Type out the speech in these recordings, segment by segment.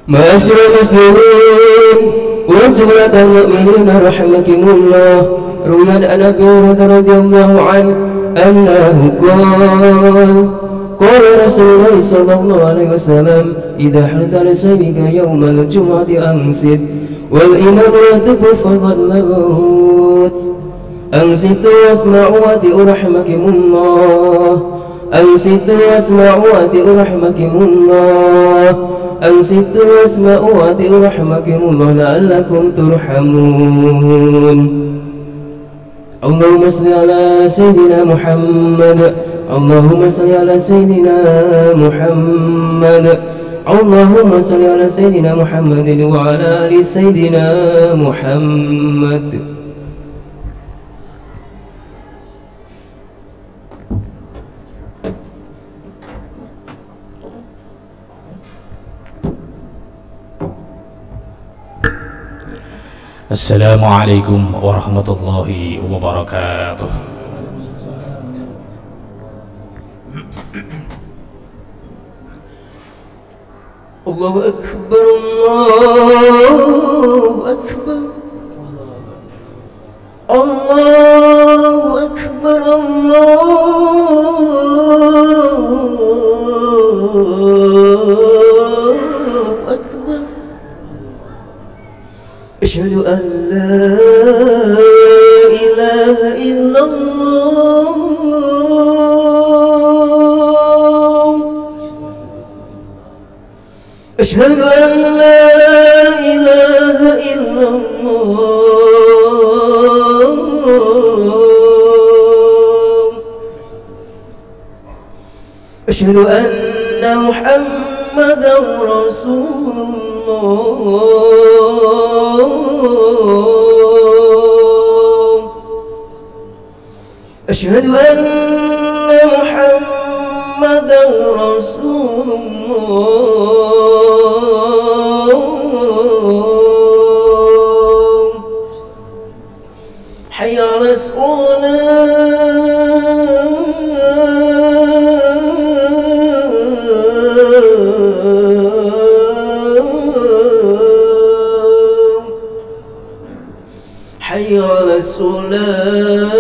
معاشر المسلمين وجملة المؤمنين رحمكم الله، روي عن أبي هريرة رضي الله عنه أنه قال رسول الله صلى الله عليه وسلم: إذا حلت على صومك يوم الجمعة أنصت والإمام يخطب فقد لغوت. أنصتوا واسمعوا وأطيعوا رحمكم الله. أنصتوا واسمعوا وأطيعوا رحمكم الله. أنصتوا واسمعوا وأطيعوا رحمكم الله لعلكم ترحمون. اللهم صل على سيدنا محمد. اللهم صل على سيدنا محمد. اللهم صل على سيدنا محمد وعلى آل سيدنا محمد. Assalamualaikum warahmatullahi wabarakatuh. Allahu Akbar, Allahu Akbar, Allahu Akbar, Allahu Akbar. Asyhadu an la ilaha illallah. أشهد أن لا إله إلا الله. أشهد أن محمدا رسول الله. أشهد أن محمدا رسول الله. حي على الصلاة. حي على الصلاة.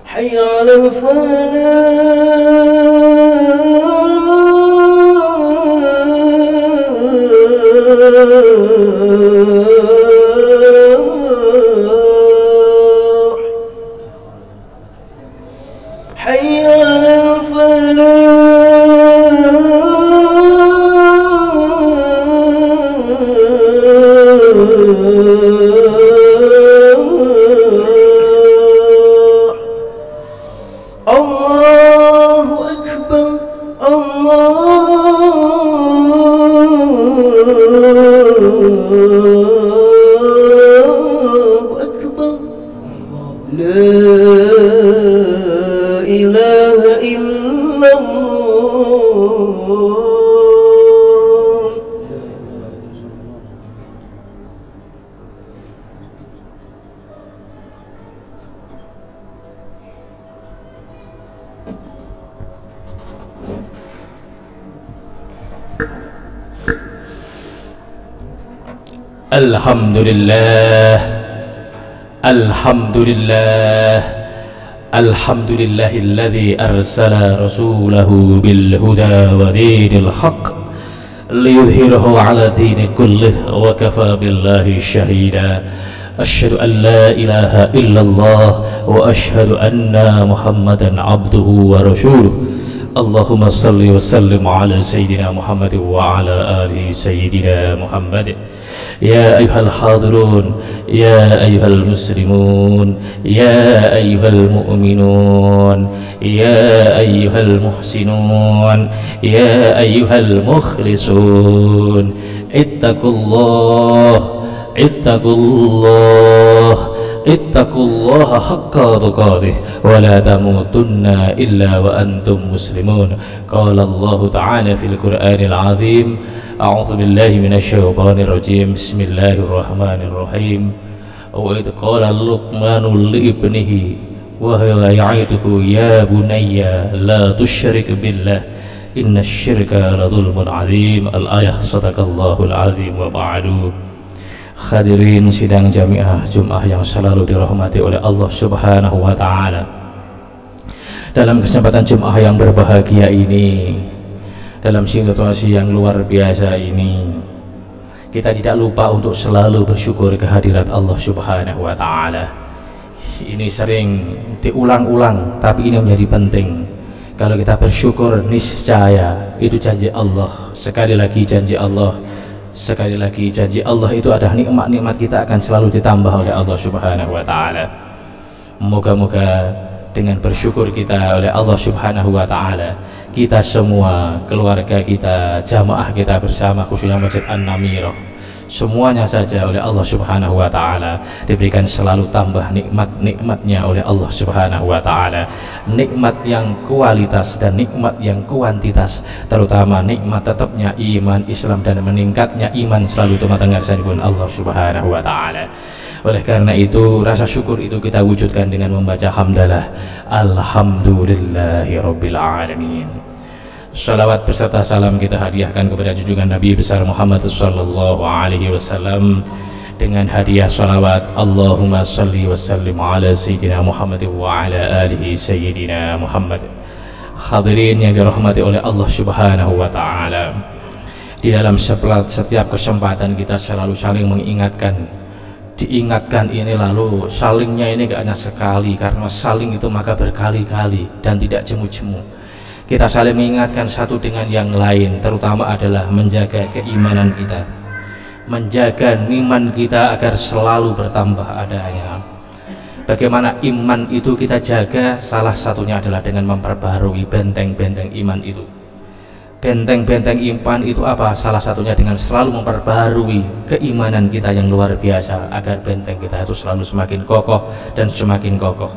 حي على الفلاح. حي على الله أكبر، الله أكبر. لا إله إلا الله. Alhamdulillah, Alhamdulillah, Alhamdulillahilladzi arsala rasulahu bil huda wa dinil haqq liyudhhirahu ala dini kullih wa kafa billahi syahida. Asyhadu an la ilaha illallah wa asyhadu anna Muhammadan abduhu wa rasuluh. Allahumma salli wa sallim ala sayyidina Muhammad wa ala ali sayyidina Muhammad. Ya ayyuhal hadirun, ya ayyuhal muslimun, ya ayyuhal mu'minun, ya ayyuhal muhsinun, ya ayyuhal mukhlisun. Ittaqullah, ittaqullah, ittaqullaha haqqa tuqatih wa la tamutunna illa wa antum muslimun. Qala Allah ta'ala fil Qur'anil azim. A'udzu billahi minasy syaithanir rajim. Bismillahirrahmanirrahim. wa idh qala Luqmanu li ibnihi wa huwa ya'iduhu ya bunayya la tusyrik billah inna syirka la dhulmun azim. Al-ayah. Sadaqallahul azim. Wa ba'du. Hadirin sidang jamiah Jumat yang selalu dirahmati oleh Allah Subhanahu wa taala. Dalam kesempatan Jumat yang berbahagia ini, dalam situasi yang luar biasa ini, kita tidak lupa untuk selalu bersyukur kehadirat Allah Subhanahu wa taala. Ini sering diulang-ulang, tapi ini menjadi penting. Kalau kita bersyukur, niscaya itu janji Allah. Sekali lagi janji Allah. Sekali lagi janji Allah itu adalah nikmat-nikmat kita akan selalu ditambah oleh Allah Subhanahu wa taala. Moga-moga dengan bersyukur kita oleh Allah Subhanahu wa taala, kita semua, keluarga kita, jamaah kita bersama, khususnya Masjid An-Namirah, semuanya saja oleh Allah Subhanahu wa taala diberikan selalu tambah nikmat-nikmatnya oleh Allah Subhanahu wa taala, nikmat yang kualitas dan nikmat yang kuantitas, terutama nikmat tetapnya iman Islam dan meningkatnya iman selalu tumateng ngarsanipun Allah Subhanahu wa taala. Oleh karena itu, rasa syukur itu kita wujudkan dengan membaca hamdalah alhamdulillahi rabbil alamin. Salawat beserta salam kita hadiahkan kepada junjungan Nabi besar Muhammad sallallahu alaihi wasallam dengan hadiah salawat Allahumma salli wa sallim ala sayyidina Muhammad wa ala alihi sayyidina Muhammad. Hadirin yang dirahmati oleh Allah Subhanahu wa taala, di dalam setiap kesempatan kita selalu saling mengingatkan, diingatkan ini lalu salingnya ini gak hanya sekali, karena saling itu maka berkali-kali dan tidak jemu-jemu. Kita saling mengingatkan satu dengan yang lain, terutama adalah menjaga keimanan kita, menjaga iman kita agar selalu bertambah adanya. Bagaimana iman itu kita jaga? Salah satunya adalah dengan memperbarui benteng-benteng iman itu. Benteng-benteng iman itu apa? Salah satunya dengan selalu memperbarui keimanan kita yang luar biasa, agar benteng kita itu selalu semakin kokoh dan semakin kokoh.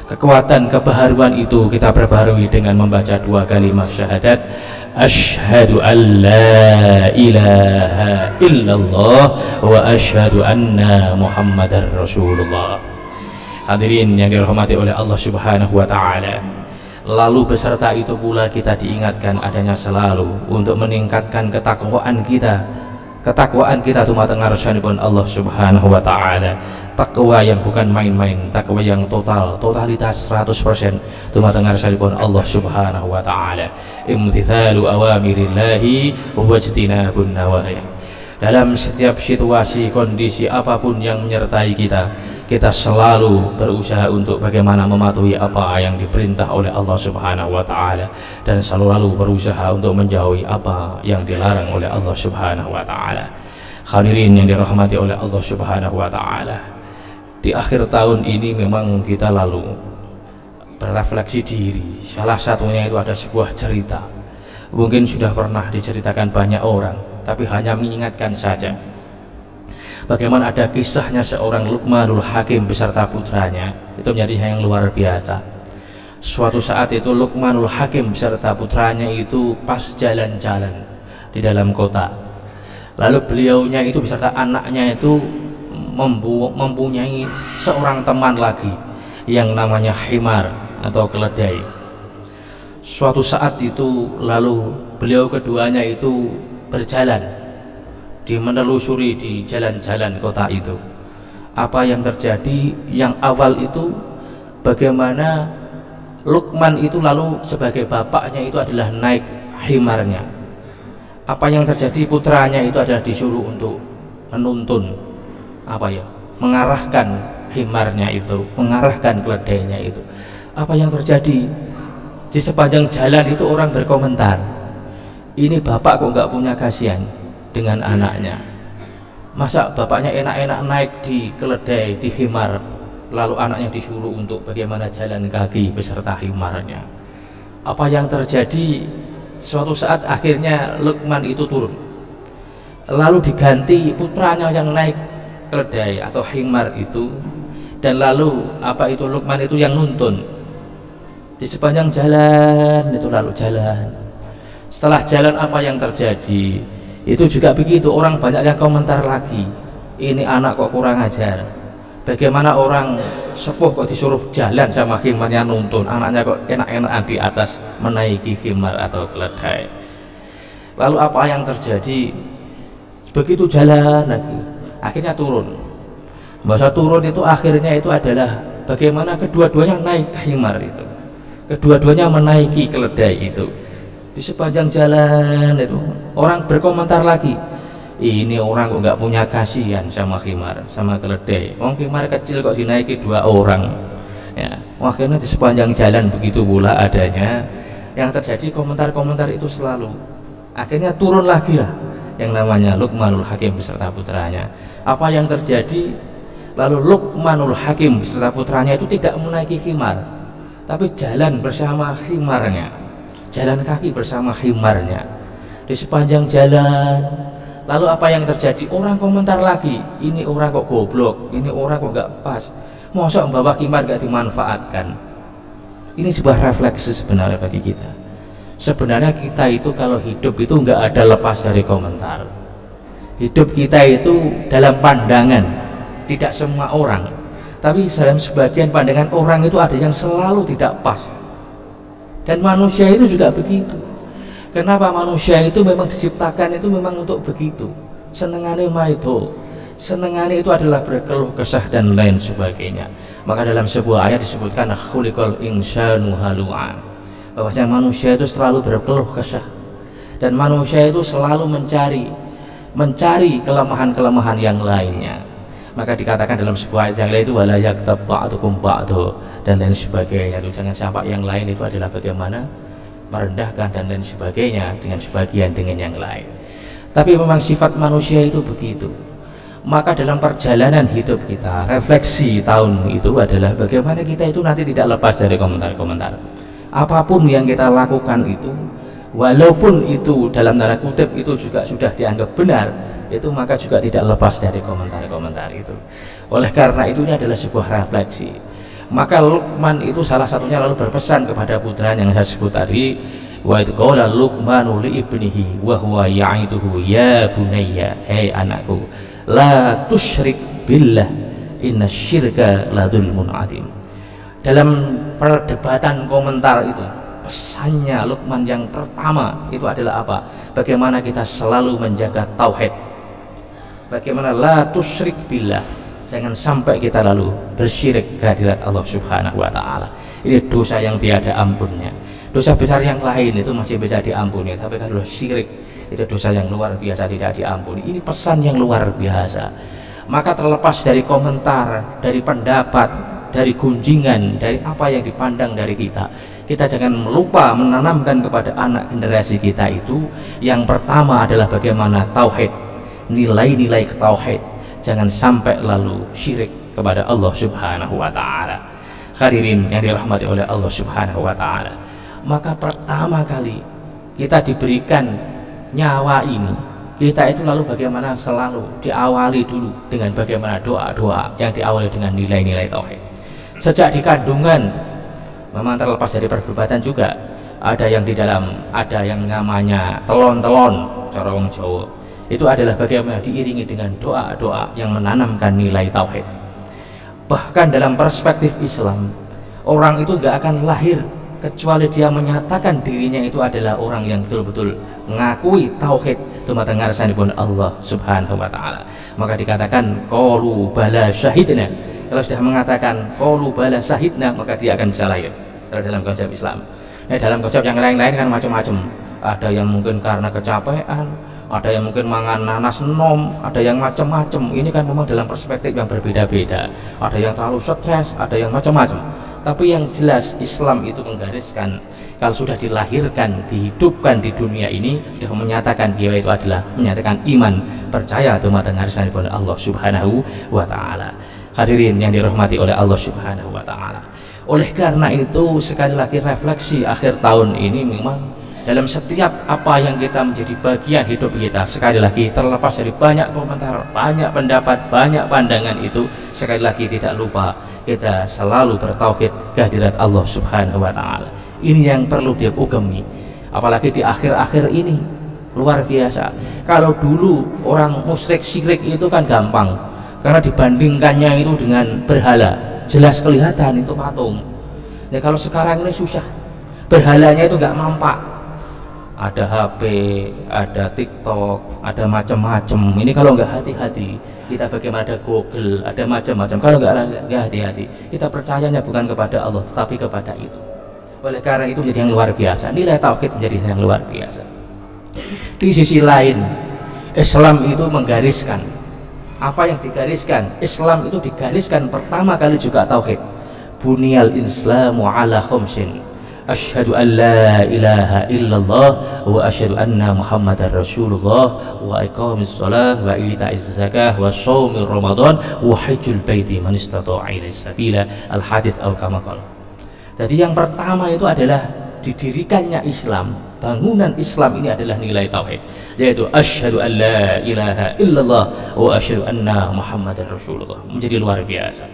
Kekuatan kebaharuan itu kita perbarui dengan membaca dua kalimat syahadat, asyhadu an la ilaha illallah wa asyhadu anna muhammadar rasulullah. Hadirin yang dirahmati oleh Allah Subhanahu wa taala, lalu beserta itu pula kita diingatkan adanya selalu untuk meningkatkan ketakwaan kita tumateng ngarsanipun Allah Subhanahu wa taala. Takwa yang bukan main-main, takwa yang totalitas 100% tumateng ngarsanipun Allah Subhanahu wa taala. Imtithalu awamirillahi wajtinabun nawahi. Dalam setiap situasi, kondisi apapun yang menyertai kita, kita selalu berusaha untuk bagaimana mematuhi apa yang diperintah oleh Allah Subhanahu wa taala, dan selalu berusaha untuk menjauhi apa yang dilarang oleh Allah Subhanahu wa taala. Hadirin yang dirahmati oleh Allah Subhanahu wa taala, di akhir tahun ini memang kita lalu berefleksi diri. Salah satunya itu ada sebuah cerita, mungkin sudah pernah diceritakan banyak orang, tapi hanya mengingatkan saja. Bagaimana ada kisahnya seorang Luqmanul Hakim beserta putranya, itu menjadi hal yang luar biasa. Suatu saat itu Luqmanul Hakim beserta putranya itu pas jalan-jalan di dalam kota. Lalu beliaunya itu beserta anaknya itu mempunyai seorang teman lagi yang namanya himar atau keledai. Suatu saat itu lalu beliau keduanya itu berjalan, menelusuri di jalan-jalan kota itu. Apa yang terjadi? Yang awal itu bagaimana Luqman itu lalu sebagai bapaknya itu adalah naik himarnya. Apa yang terjadi? Putranya itu adalah disuruh untuk menuntun, mengarahkan himarnya itu, mengarahkan keledainya itu. Apa yang terjadi? Di sepanjang jalan itu orang berkomentar, ini bapak kok nggak punya kasihan dengan anaknya. Masa bapaknya enak-enak naik di keledai, di himar, lalu anaknya disuruh untuk bagaimana jalan kaki beserta himarnya. Apa yang terjadi? Suatu saat akhirnya Luqman itu turun, lalu diganti putranya yang naik keledai atau himar itu, dan lalu Luqman itu yang nuntun di sepanjang jalan itu. Lalu jalan, setelah jalan apa yang terjadi? Itu juga begitu, orang banyak yang komentar lagi, ini anak kok kurang ajar, Bagaimana orang sepuh kok disuruh jalan sama khimarnya, nuntun anaknya kok enak-enakan di atas menaiki khimar atau keledai. Lalu apa yang terjadi? Begitu jalan lagi akhirnya turun. Masa turun itu akhirnya itu adalah bagaimana kedua-duanya naik khimar itu, kedua-duanya menaiki keledai itu. Di sepanjang jalan itu orang berkomentar lagi, ini orang kok nggak punya kasihan sama khimar, sama keledai. Khimar kecil kok dinaiki 2 orang ya. Akhirnya di sepanjang jalan begitu pula adanya. Yang terjadi komentar-komentar itu selalu. Akhirnya turun lagi lah yang namanya Luqmanul Hakim beserta putranya. Apa yang terjadi? Lalu Luqmanul Hakim beserta putranya itu tidak menaiki khimar, tapi jalan bersama khimarnya, jalan kaki bersama khimarnya di sepanjang jalan. Lalu apa yang terjadi? Orang komentar lagi, ini orang kok goblok, ini orang kok gak pas, mosok bawa khimar gak dimanfaatkan. Ini sebuah refleksi sebenarnya bagi kita. Sebenarnya kita itu kalau hidup itu nggak ada lepas dari komentar. Hidup kita itu dalam pandangan, tidak semua orang, tapi dalam sebagian pandangan orang itu ada yang selalu tidak pas. Dan manusia itu juga begitu. Kenapa manusia itu memang diciptakan itu memang untuk begitu. Senengane maido, senengane itu adalah berkeluh kesah dan lain sebagainya. Maka dalam sebuah ayat disebutkan khuliqal insanu halu'an, bahwasanya manusia itu selalu berkeluh kesah dan manusia itu selalu mencari kelemahan-kelemahan yang lainnya. Maka dikatakan dalam sebuah ayat yang lain itu wala yaktab ba'dukum ba'du dan lain sebagainya. Itu jangan sampai yang lain itu adalah bagaimana merendahkan dan lain sebagainya dengan sebagian dengan yang lain. Tapi memang sifat manusia itu begitu. Maka dalam perjalanan hidup kita, refleksi tahun itu adalah bagaimana kita itu nanti tidak lepas dari komentar-komentar. Apapun yang kita lakukan itu, walaupun itu dalam tanda kutip itu juga sudah dianggap benar, itu maka juga tidak lepas dari komentar-komentar itu. Oleh karena itu ini adalah sebuah refleksi. Maka Luqman itu salah satunya lalu berpesan kepada putra yang saya sebut tadi, wa idh qala Luqmanu li ibnihi wa huwa ya'iduhu ya bunayya, hei anakku, la tusyrik billah innasyirka la dzulmun adzim. Dalam perdebatan komentar itu, pesannya Luqman yang pertama itu adalah apa? Bagaimana kita selalu menjaga tauhid, bagaimana la tusyrik billah, jangan sampai kita lalu bersyirik kehadirat Allah Subhanahu wa ta'ala. Ini dosa yang tiada ampunnya. Dosa besar yang lain itu masih bisa diampuni, tapi kalau syirik itu dosa yang luar biasa, tidak diampuni. Ini pesan yang luar biasa. Maka terlepas dari komentar, dari pendapat, dari gunjingan, dari apa yang dipandang dari kita, kita jangan lupa menanamkan kepada anak generasi kita itu yang pertama adalah bagaimana tauhid, nilai-nilai tauhid. Jangan sampai lalu syirik kepada Allah Subhanahu wa ta'ala. Hadirin yang dirahmati oleh Allah Subhanahu wa ta'ala, maka pertama kali kita diberikan nyawa ini, kita itu lalu bagaimana selalu diawali dulu dengan bagaimana doa-doa yang diawali dengan nilai-nilai tauhid. Sejak di kandungan memang terlepas dari perdebatan juga, ada yang di dalam, ada yang namanya telon-telon cara wong Jawa, itu adalah bagaimana diiringi dengan doa-doa yang menanamkan nilai tauhid. Bahkan dalam perspektif Islam, orang itu gak akan lahir kecuali dia menyatakan dirinya itu adalah orang yang betul-betul mengakui tauhid dumateng ngarsanipun Allah Subhanahu wa ta'ala. Maka dikatakan qalu bala syahidna. Kalau sudah mengatakan qalu bala syahidna, maka dia akan bisa lahir. Kalau dalam konsep Islam. Nah, dalam konsep yang lain-lain kan macam-macam. Ada yang mungkin karena kecapean, ada yang mungkin mangan nanas nom, ada yang macam-macam. Ini kan memang dalam perspektif yang berbeda-beda. Ada yang terlalu stres, ada yang macam-macam. Tapi yang jelas Islam itu menggariskan kalau sudah dilahirkan, dihidupkan di dunia ini, sudah menyatakan dia itu adalah menyatakan iman, percaya dumateng ngarsanipun Allah Subhanahu wa ta'ala. Hadirin yang dirahmati oleh Allah Subhanahu wa ta'ala. Oleh karena itu sekali lagi refleksi akhir tahun ini memang dalam setiap apa yang kita menjadi bagian hidup kita, sekali lagi terlepas dari banyak komentar, banyak pendapat, banyak pandangan itu, sekali lagi tidak lupa kita selalu bertauhid kehadirat Allah Subhanahu wa ta'ala. Ini yang perlu diugemi, apalagi di akhir-akhir ini luar biasa. Kalau dulu orang musyrik syirik itu kan gampang, Karena dibandingkannya itu dengan berhala, jelas kelihatan itu patung. Ya kalau sekarang ini susah, berhalanya itu nggak nampak. Ada HP, ada TikTok, ada macam-macam. Ini kalau nggak hati-hati, kita bagaimana ada Google, ada macam-macam. Kalau nggak hati-hati, kita percayanya bukan kepada Allah, tetapi kepada itu. Oleh karena itu menjadi yang luar biasa. Nilai tauhid menjadi yang luar biasa. Di sisi lain, Islam itu menggariskan. Apa yang digariskan? Islam itu digariskan pertama kali juga tauhid. Bunyal Islamu ala khamsin. Asyhadu an la ilaha illallah wa asyhadu anna Muhammadar Rasulullah wa iqamis shalah wa ita'iz zakah wa shaumir Ramadan wa hajjul baiti man istata'a ilaihi sabila. Al-hadits atau kama qala. Jadi yang pertama itu adalah didirikannya Islam. Bangunan Islam ini adalah nilai tauhid, yaitu asyhadu an la ilaha illallah wa asyhadu anna Muhammadar Rasulullah. Menjadi luar biasa.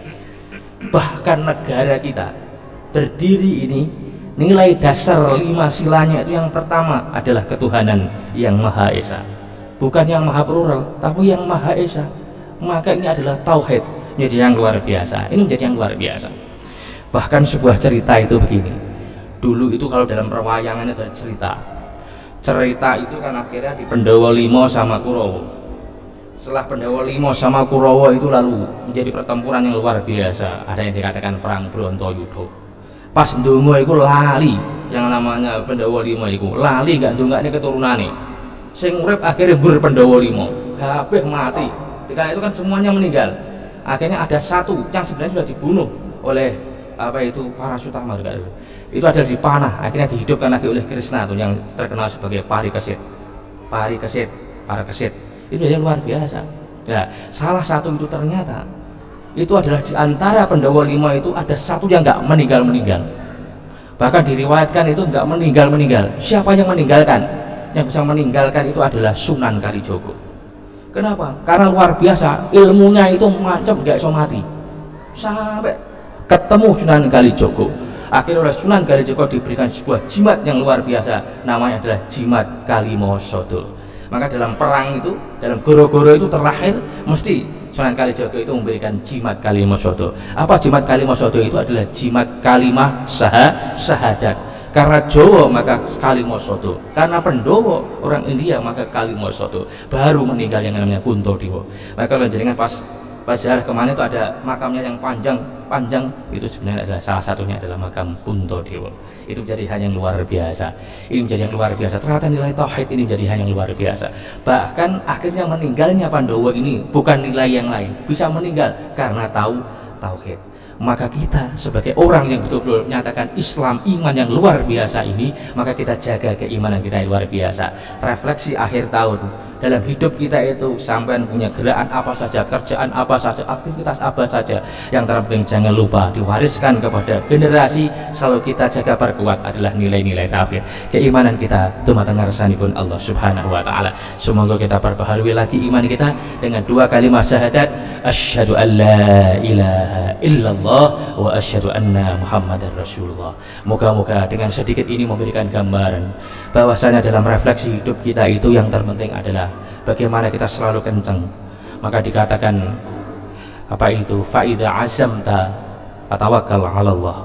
Bahkan negara kita berdiri ini, nilai dasar 5 silanya itu yang pertama adalah ketuhanan yang Maha Esa, bukan yang Maha Plural, tapi yang Maha Esa. Maka ini adalah tauhid, menjadi yang luar biasa. Ini menjadi yang luar biasa. Bahkan sebuah cerita itu begini. Dulu itu kalau dalam perwayangan itu ada cerita itu kan akhirnya di Pandhawa 5 sama Kurawa. Setelah Pandhawa 5 sama Kurawa itu lalu menjadi pertempuran yang luar biasa. Ada yang dikatakan perang Brontoyuda. Pas ndonga iku lali, yang namanya Pandhawa 5 iku lali gak ndongakne keturunane. Sing urip akhirnya Pandhawa 5 kabeh mati. Dikala itu kan semuanya meninggal. Akhirnya ada satu yang sebenarnya sudah dibunuh oleh apa itu Parasutama itu ada dipanah, akhirnya dihidupkan lagi oleh Krishna tuh yang terkenal sebagai Parikesit itu yang luar biasa. Nah, salah satu itu ternyata itu adalah di antara Pandhawa 5 itu ada satu yang nggak meninggal, bahkan diriwayatkan itu nggak meninggal. Siapa yang meninggalkan? Yang bisa meninggalkan itu adalah Sunan Kalijogo. Kenapa? Karena luar biasa, ilmunya itu macam nggak iso mati sampai ketemu Sunan Kalijogo. Akhirnya oleh Sunan Kalijogo diberikan sebuah jimat yang luar biasa, namanya adalah jimat Kalimosodo. Maka dalam perang itu, dalam goro-goro itu terakhir mesti Sunan Kalijogo itu memberikan jimat Kalimosodo. Apa jimat Kalimosodo itu? Adalah jimat kalimah syahadat. Karena Jawa maka Kalimosodo, karena Pandhawa orang India maka Kalimosodo. Baru meninggal yang namanya Puntadewa. Maka kalau jenengan pas ziarah kemana itu ada makamnya yang panjang itu sebenarnya adalah salah satunya adalah makam Puntadewa. Itu menjadi hal yang luar biasa. Ini menjadi yang luar biasa. Ternyata nilai tauhid ini menjadi hal yang luar biasa. Bahkan akhirnya meninggalnya Pandhawa ini bukan nilai yang lain, bisa meninggal karena tahu tauhid. Maka kita sebagai orang yang betul-betul menyatakan Islam, iman yang luar biasa ini, maka kita jaga keimanan kita yang luar biasa. Refleksi akhir tahun dalam hidup kita itu, sampai punya gerakan apa saja, kerjaan apa saja, aktivitas apa saja, yang terpenting jangan lupa diwariskan kepada generasi, selalu kita jaga perkuat adalah nilai-nilai tauhid. Keimanan kita dumateng ngarsanipun Allah Subhanahu wa taala. Semoga kita perbaharui lagi iman kita dengan 2 kalimat syahadat, asyhadu an la ilaha illallah wa asyhadu anna Muhammadar Rasulullah. Moga-moga dengan sedikit ini memberikan gambaran bahwasanya dalam refleksi hidup kita itu yang terpenting adalah bagaimana kita selalu kencang. Maka dikatakan apa itu, faida azamta fatawakkal 'ala Allah.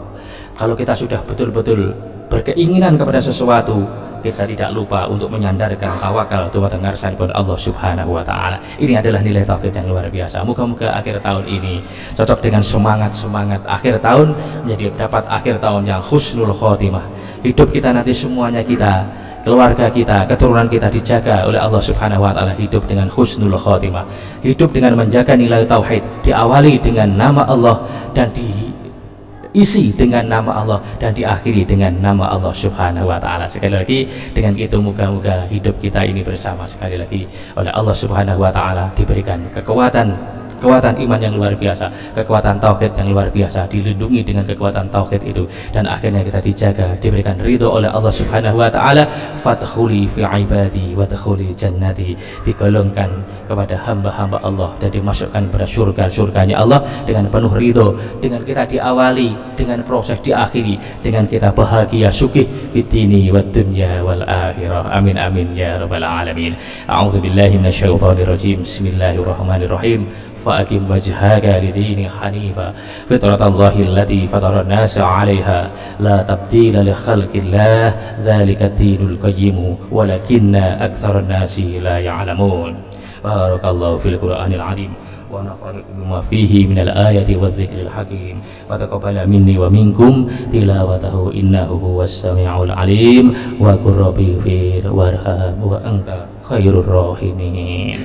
Kalau kita sudah betul-betul berkeinginan kepada sesuatu, kita tidak lupa untuk menyandarkan tawakal dumateng ngarsanipun Allah Subhanahu wa taala. Ini adalah nilai tauhid yang luar biasa. Moga-moga akhir tahun ini cocok dengan semangat akhir tahun, menjadi dapat akhir tahun yang husnul khotimah. Hidup kita nanti semuanya kita, keluarga kita, keturunan kita dijaga oleh Allah Subhanahu wa taala, hidup dengan husnul khotimah, hidup dengan menjaga nilai tauhid, diawali dengan nama Allah dan diisi dengan nama Allah dan diakhiri dengan nama Allah Subhanahu wa taala. Sekali lagi dengan itu moga-moga hidup kita ini bersama sekali lagi oleh Allah Subhanahu wa taala diberikan kekuatan iman yang luar biasa, kekuatan tauhid yang luar biasa, dilindungi dengan kekuatan tauhid itu, dan akhirnya kita dijaga, diberikan ridho oleh Allah Subhanahu wa taala. Fadkhuli fi ibadi wa dkhuli jannati, digolongkan kepada hamba-hamba Allah dan dimasukkan pada surganya Allah dengan penuh ridho, dengan kita diawali, dengan proses diakhiri, dengan kita bahagia sugih fid dini wad dunya wal akhirah. Amin amin ya rabbal alamin. A'udzu billahi minasyaitonir rajim. Bismillahirrahmanirrahim. فأقم وجهك لدين حنيفا فطرة الله التي فطر الناس عليها لا تبديل لخلق الله ذلك الدين القيم ولكن أكثر الناس لا يعلمون. بارك الله في القرآن العظيم ونفعني بما فيه من الآية والذكر الحكيم وتقبل مني ومنكم تلاوته إنه هو السميع العليم وقل ربي اغفر وارحم وأنت خير الراحمين.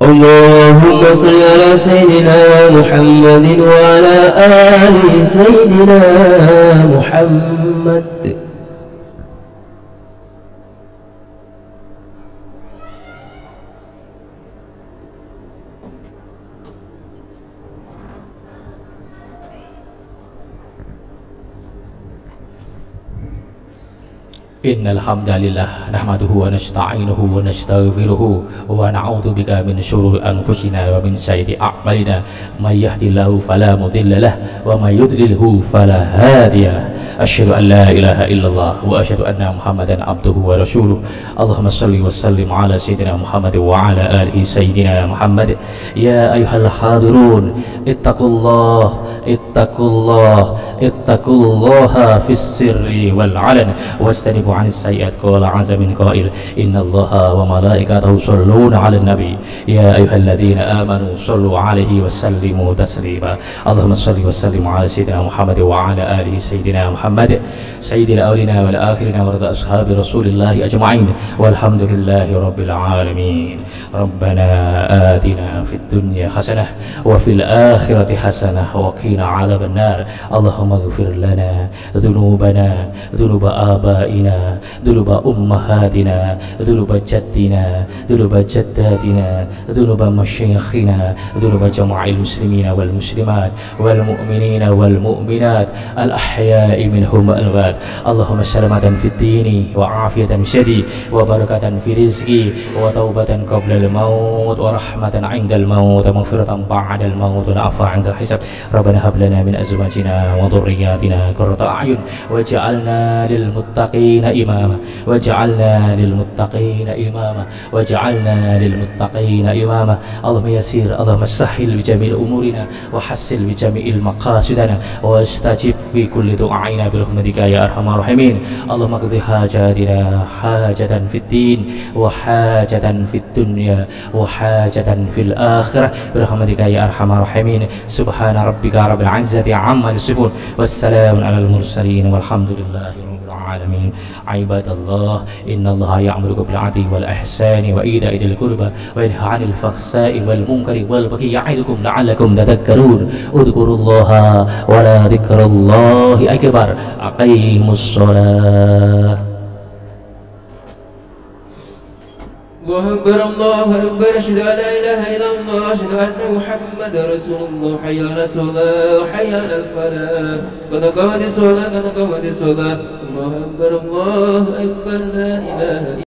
اللهم صل على سيدنا محمد وعلى آل سيدنا محمد. إن الحمد لله نحمده ونستعينه ونستغفره ونعوذ بك من شرور أنفسنا ومن سيئات أعمالنا من يهد الله فلا مضل له ومن يضلله فلا هادي له. أشهد أن لا إله إلا الله وأشهد أن محمدا عبده ورسوله. اللهم صل وسلم على سيدنا محمد وعلى آله سيدنا محمد. يا أيها الحاضرون اتقوا الله اتقوا الله اتقوا الله في السر والعلن واجتنبوا عن السيئات. قال عز من قائل إن الله وملائكته يصلون على النبي يا أيها الذين آمنوا صلوا عليه وسلموا تسليما. اللهم صل وسلم على سيدنا محمد وعلى آله سيدنا محمد سيد الأولين والآخرين ورضا أصحاب رسول الله أجمعين والحمد لله رب العالمين. ربنا آتنا في الدنيا حسنة وفي الآخرة حسنة وقنا عذاب النار. اللهم اغفر لنا ذنوبنا ذنوب آبائنا ذنوب أمهاتنا ذنوب جدنا ذنوب جداتنا ذنوب مشايخنا ذنوب جميع المسلمين والمسلمات والمؤمنين والمؤمنات الأحياء منهم والأموات. اللهم سلامة في الدين وعافية شديد وبركة في رزقي وتوبة قبل الموت ورحمة عند الموت ومغفرة بعد الموت والعفو عند الحساب. ربنا هب لنا من أزواجنا وذرياتنا قرة أعين واجعلنا للمتقين إماما واجعلنا للمتقين إماما واجعلنا للمتقين إماما. اللهم يسير اللهم سهل بجميع أمورنا وحسن بجميع مقاصدنا واستجب في كل دعائنا برحمتك يا أرحم الراحمين. اللهم اقض حاجاتنا حاجة في الدين وحاجة في الدنيا وحاجة في الآخرة برحمتك يا أرحم الراحمين. سبحان ربك رب العزة عما يصفون والسلام على المرسلين والحمد لله رب العالمين. عباد الله إن الله يأمركم بالعدل والإحسان وإيتاء ذي القربى وينهى عن الفحشاء والمنكر والبغي يعظكم لعلكم تذكرون. اذكروا الله ولا ذكر الله أكبر. أقيموا الصلاة. الله أكبر الله أكبر أشهد أن لا إله إلا الله أشهد أن محمدا رسول الله. حي على الصلاة وحي على الفلاح قد قامت الصلاة قد قامت الصلاة. الله أكبر الله أكبر لا إله إلا الله.